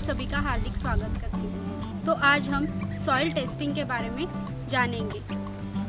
सभी का हार्दिक स्वागत करती हूँ। तो आज हम सॉइल टेस्टिंग के बारे में जानेंगे।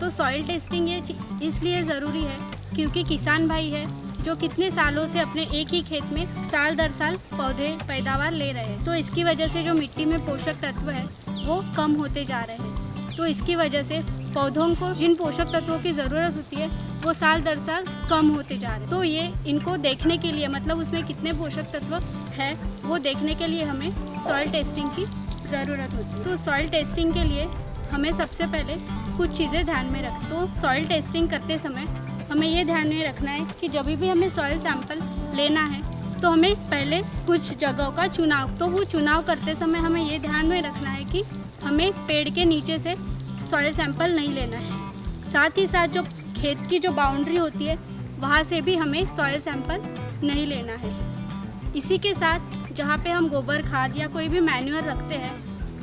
तो सॉइल टेस्टिंग ये इसलिए ज़रूरी है क्योंकि किसान भाई है जो कितने सालों से अपने एक ही खेत में साल दर साल पौधे पैदावार ले रहे हैं। तो इसकी वजह से जो मिट्टी में पोषक तत्व है वो कम होते जा रहे हैं। तो इसकी वजह से पौधों को जिन पोषक तत्वों की ज़रूरत होती है वो साल दर साल कम होते जा रहे हैं। तो ये इनको देखने के लिए मतलब उसमें कितने पोषक तत्व है वो देखने के लिए हमें सॉइल टेस्टिंग की ज़रूरत होती है। तो सॉइल टेस्टिंग के लिए हमें सबसे पहले कुछ चीज़ें ध्यान में रखें। तो सॉइल टेस्टिंग करते समय हमें ये ध्यान में रखना है कि जब भी हमें सॉइल सैंपल लेना है तो हमें पहले कुछ जगहों का चुनाव करते समय हमें ये ध्यान में रखना है कि हमें पेड़ के नीचे से सॉइल सैंपल नहीं लेना है। साथ ही साथ जो खेत की जो बाउंड्री होती है वहाँ से भी हमें सॉइल सैंपल नहीं लेना है। इसी के साथ जहाँ पे हम गोबर खाद या कोई भी मैन्यूअर रखते हैं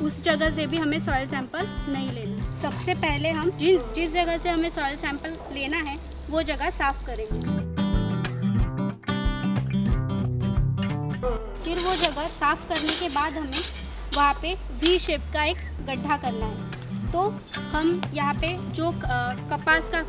उस जगह से भी हमें सॉइल सैंपल नहीं लेना। सबसे पहले हम जिस जगह से हमें सॉइल सैंपल लेना है वो जगह साफ करेंगे। फिर वो जगह साफ करने के बाद हमें वहाँ पे वी शेप का एक गड्ढा करना है। तो हम यहाँ पे जो कपास का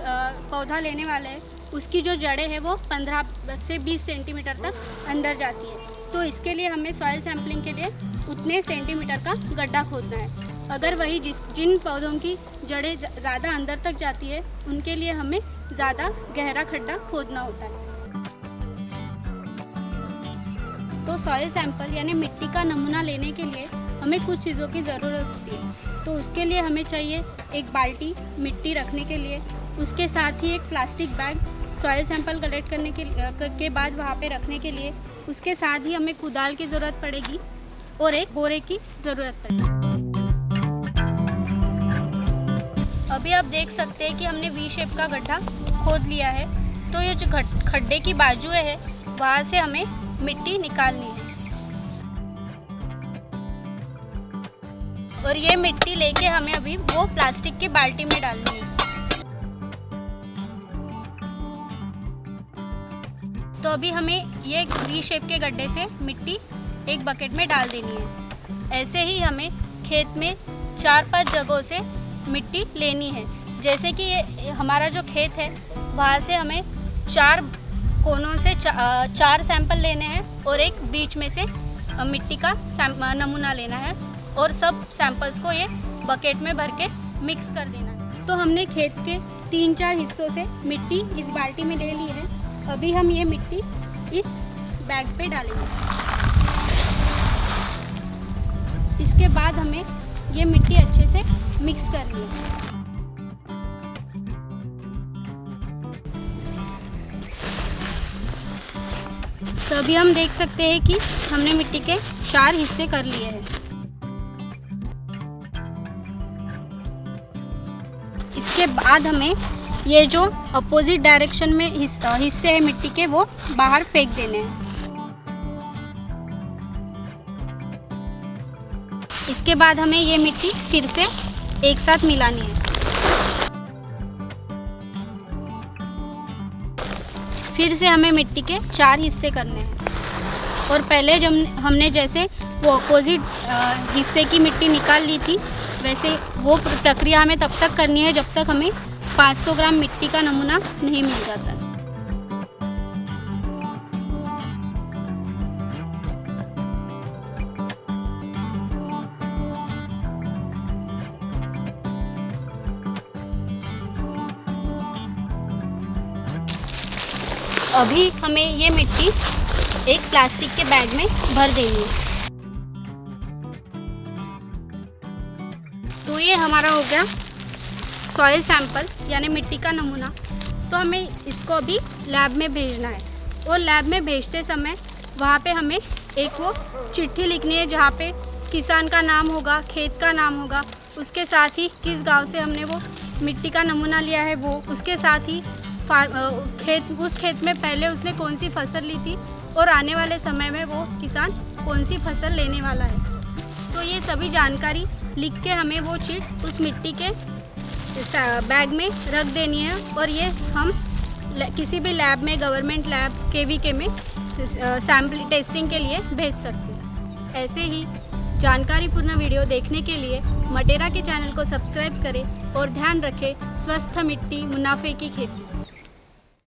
पौधा लेने वाले हैं उसकी जो जड़ें हैं वो 15 से 20 सेंटीमीटर तक अंदर जाती है। तो इसके लिए हमें सॉइल सैंपलिंग के लिए उतने सेंटीमीटर का गड्ढा खोदना है। अगर वही जिन पौधों की जड़ें ज़्यादा अंदर तक जाती है उनके लिए हमें ज़्यादा गहरा खड्डा खोदना होता है। तो सॉइल सैंपल यानी मिट्टी का नमूना लेने के लिए हमें कुछ चीज़ों की ज़रूरत होती है। तो उसके लिए हमें चाहिए एक बाल्टी मिट्टी रखने के लिए, उसके साथ ही एक plastic bag soil sample collect करने के बाद वहाँ पे रखने के लिए, उसके साथ ही हमें कुदाल की ज़रूरत पड़ेगी और एक बोरे की ज़रूरत पड़ेगी। अभी आप देख सकते हैं कि हमने वी शेप का गड्ढा खोद लिया है। तो ये जो खड्डे की बाजुएं है वहाँ से हमें मिट्टी निकालनी है और ये मिट्टी लेके हमें अभी वो प्लास्टिक की बाल्टी में डालनी है। तो अभी हमें ये वी शेप के गड्ढे से मिट्टी एक बकेट में डाल देनी है। ऐसे ही हमें खेत में 4-5 जगहों से मिट्टी लेनी है। जैसे कि ये हमारा जो खेत है वहाँ से हमें 4 कोनों से 4 सैंपल लेने हैं और एक बीच में से मिट्टी का नमूना लेना है और सब सैंपल्स को ये बकेट में भर के मिक्स कर देना है। तो हमने खेत के 3-4 हिस्सों से मिट्टी इस बाल्टी में ले ली है। अभी हम ये मिट्टी इस बैग पे डालेंगे। इसके बाद हमें ये मिट्टी अच्छे से मिक्स करनी है। तो अभी हम देख सकते हैं कि हमने मिट्टी के 4 हिस्से कर लिए हैं। इसके बाद हमें ये जो अपोजिट डायरेक्शन में हिस्से हैं मिट्टी के वो बाहर फेंक देने हैं। इसके बाद हमें ये मिट्टी फिर से एक साथ मिलानी है। फिर से हमें मिट्टी के 4 हिस्से करने हैं और पहले जब हमने जैसे वो अपोजिट हिस्से की मिट्टी निकाल ली थी वैसे वो प्रक्रिया हमें तब तक करनी है जब तक हमें 500 ग्राम मिट्टी का नमूना नहीं मिल जाता। अभी हमें ये मिट्टी एक प्लास्टिक के बैग में भर देनी है। तो ये हमारा हो गया सॉइल सैंपल यानी मिट्टी का नमूना। तो हमें इसको अभी लैब में भेजना है और लैब में भेजते समय वहाँ पे हमें एक वो चिट्ठी लिखनी है जहाँ पे किसान का नाम होगा, खेत का नाम होगा, उसके साथ ही किस गांव से हमने वो मिट्टी का नमूना लिया है वो, उसके साथ ही उस खेत में पहले उसने कौन सी फसल ली थी और आने वाले समय में वो किसान कौन सी फसल लेने वाला है। तो ये सभी जानकारी लिख के हमें वो चिट उस मिट्टी के बैग में रख देनी है और ये हम किसी भी लैब में, गवर्नमेंट लैब, KVK में सैम्पल टेस्टिंग के लिए भेज सकते हैं। ऐसे ही जानकारीपूर्ण वीडियो देखने के लिए मटेरा के चैनल को सब्सक्राइब करें और ध्यान रखें स्वस्थ मिट्टी मुनाफे की खेती।